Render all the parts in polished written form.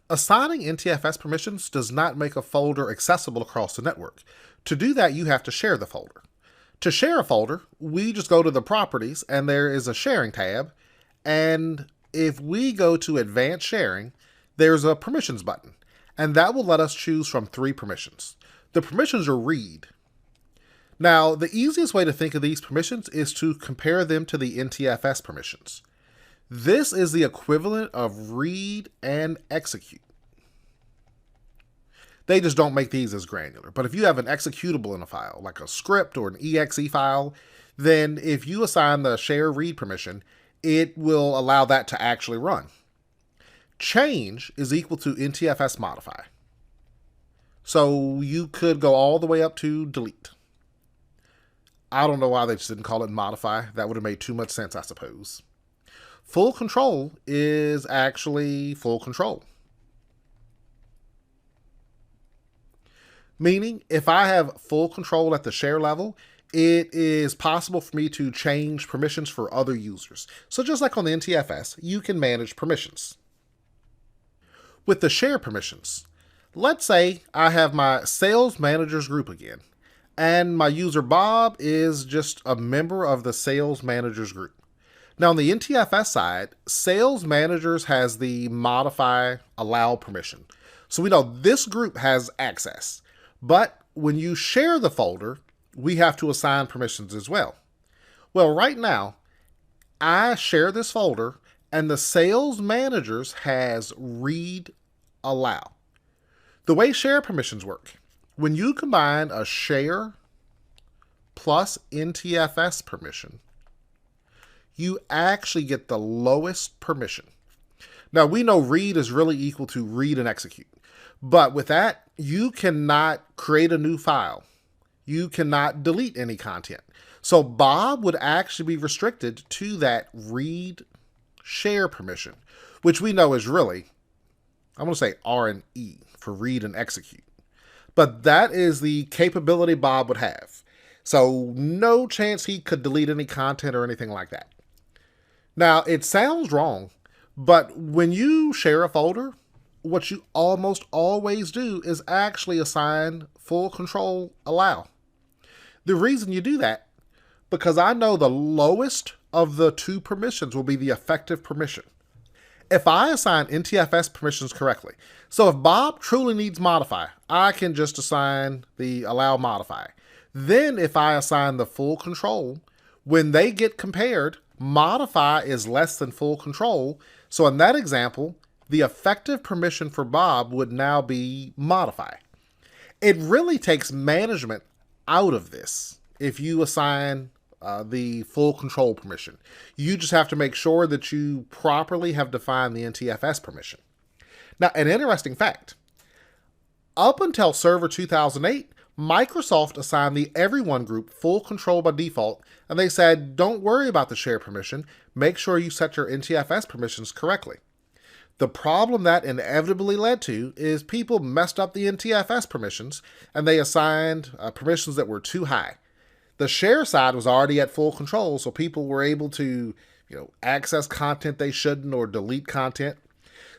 Assigning NTFS permissions does not make a folder accessible across the network. To do that, you have to share the folder. To share a folder, we just go to the properties and there is a sharing tab. And if we go to advanced sharing, there's a permissions button. And that will let us choose from 3 permissions. The permissions are read. Now, the easiest way to think of these permissions is to compare them to the NTFS permissions. This is the equivalent of read and execute. They just don't make these as granular. But if you have an executable in a file, like a script or an exe file, then if you assign the share read permission, it will allow that to actually run. Change is equal to NTFS modify. So you could go all the way up to delete. I don't know why they just didn't call it modify. That would have made too much sense, I suppose. Full control is actually full control. Meaning, if I have full control at the share level, it is possible for me to change permissions for other users. So just like on the NTFS, you can manage permissions. With the share permissions, let's say I have my sales managers group again, and my user Bob is just a member of the sales managers group. Now on the NTFS side, sales managers has the modify allow permission. So we know this group has access. But when you share the folder, we have to assign permissions as well. Well, right now, I share this folder and the sales managers has read allow. The way share permissions work, when you combine a share plus NTFS permission, you actually get the lowest permission. Now, we know read is really equal to read and execute. But with that, you cannot create a new file. You cannot delete any content. So Bob would actually be restricted to that read share permission, which we know is really, I'm going to say R and E for read and execute. But that is the capability Bob would have. So no chance he could delete any content or anything like that. Now, it sounds wrong, but when you share a folder, what you almost always do is actually assign full control allow. The reason you do that, because I know the lowest of the 2 permissions will be the effective permission. If I assign NTFS permissions correctly, so if Bob truly needs modify, I can just assign the allow modify. Then if I assign the full control, when they get compared, modify is less than full control. So in that example, the effective permission for Bob would now be modify. It really takes management out of this if you assign the full control permission. You just have to make sure that you properly have defined the NTFS permission. Now, an interesting fact. Up until Server 2008, Microsoft assigned the Everyone group full control by default, and they said, don't worry about the share permission. Make sure you set your NTFS permissions correctly. The problem that inevitably led to is people messed up the NTFS permissions, and they assigned permissions that were too high. The share side was already at full control, so people were able to access content they shouldn't or delete content.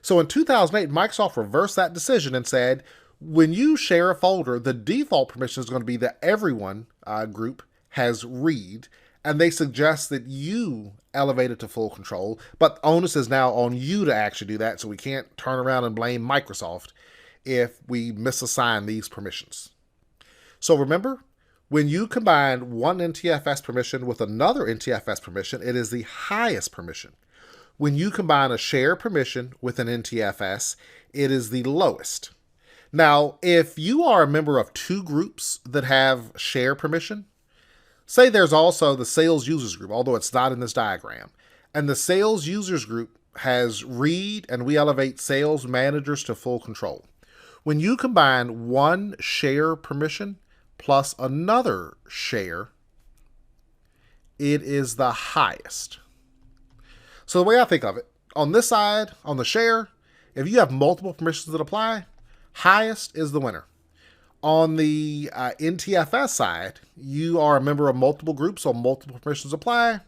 So in 2008, Microsoft reversed that decision and said, when you share a folder, the default permission is going to be the Everyone group has read, and they suggest that you elevate it to full control, but onus is now on you to actually do that, so we can't turn around and blame Microsoft if we misassign these permissions. So remember, when you combine one NTFS permission with another NTFS permission, it is the highest permission. When you combine a share permission with an NTFS, it is the lowest. Now, if you are a member of 2 groups that have share permission, say there's also the sales users group, although it's not in this diagram, and the sales users group has read and we elevate sales managers to full control. When you combine one share permission plus another share, it is the highest. So the way I think of it, on this side, on the share, if you have multiple permissions that apply, highest is the winner. On the NTFS side, you are a member of multiple groups, so multiple permissions apply,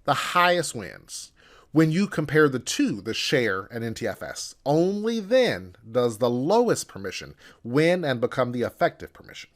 the highest wins. When you compare the two, the share and NTFS, only then does the lowest permission win and become the effective permission.